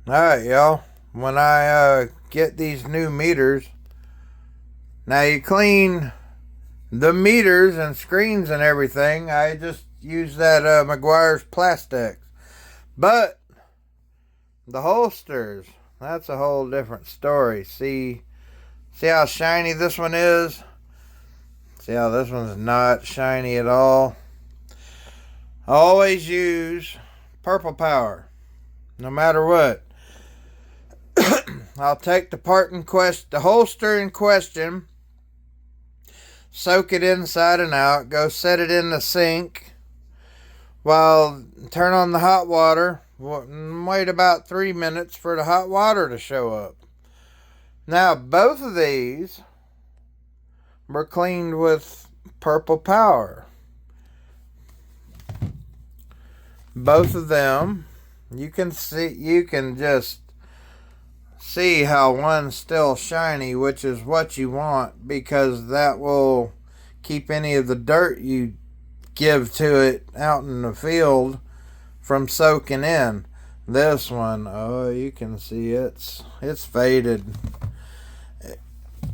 Alright, y'all. When I get these new meters, now you clean the meters and screens and everything. I just use that Meguiar's Plastics. But the holsters, that's a whole different story. See how shiny this one is? See how this one's not shiny at all? I always use Purple Power, no matter what. I'll take the holster in question, soak it inside and out, go set it in the sink, while turn on the hot water, wait about 3 minutes for the hot water to show up. Now, both of these were cleaned with Purple Power. Both of them, you can just see how one's still shiny, which is what you want, because that will keep any of the dirt you give to it out in the field from soaking in. This one, oh, you can see it's faded.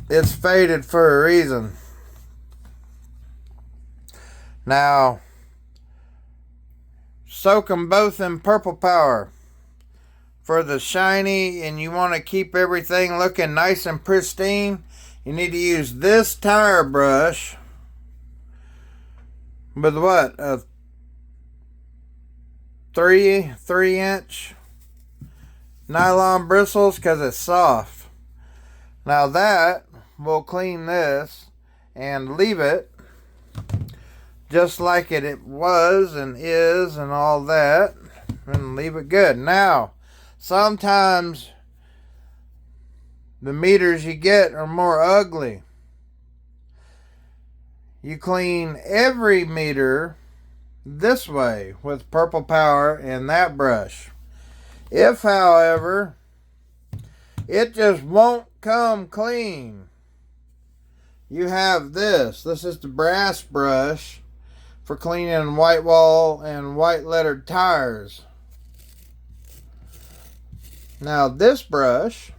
It's faded for a reason. Now, soak them both in Purple Power. For the shiny, and you want to keep everything looking nice and pristine, you need to use this tire brush with what? A 3-inch nylon bristles, because it's soft. Now that will clean this and leave it just like it was and is and all that, and leave it good. Now, sometimes the meters you get are more ugly. You clean every meter this way with Purple Power and that brush. If, however, it just won't come clean, you have this. This is the Brass brush for cleaning white wall and white lettered tires. Now this brush,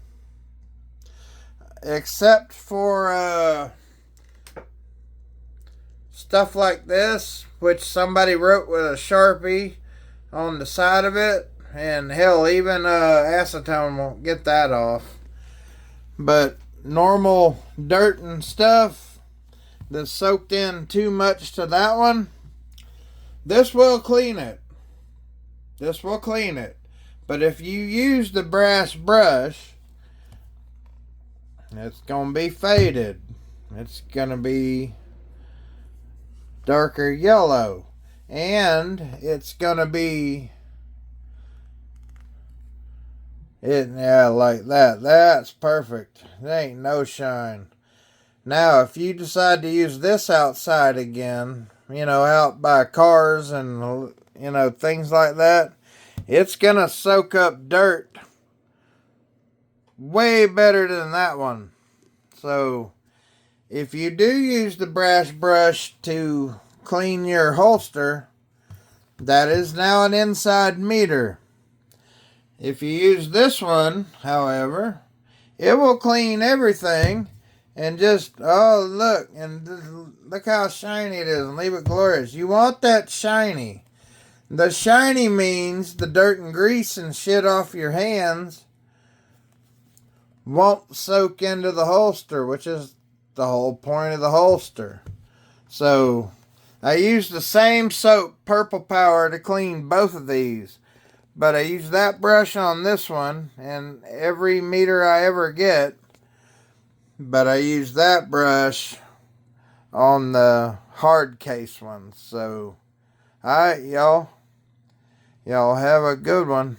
except for stuff like this, which somebody wrote with a Sharpie on the side of it, and hell, even acetone won't get that off. But normal dirt and stuff that's soaked in too much to that one, this will clean it. This will clean it. But if you use the brass brush, it's going to be faded. It's going to be darker yellow. And it's going to be, like that. That's perfect. There ain't no shine. Now, if you decide to use this outside again, out by cars and, things like that, it's going to soak up dirt way better than that one. So, if you do use the brass brush to clean your holster, that is now an inside meter. If you use this one, however, it will clean everything and just, oh, look, and look how shiny it is, and leave it glorious. You want that shiny. The shiny means the dirt and grease and shit off your hands won't soak into the holster, which is the whole point of the holster. So, I use the same soap, Purple Power, to clean both of these. But I use that brush on this one, and every meter I ever get. But I use that brush on the hard case ones. So, alright, y'all. Y'all have a good one.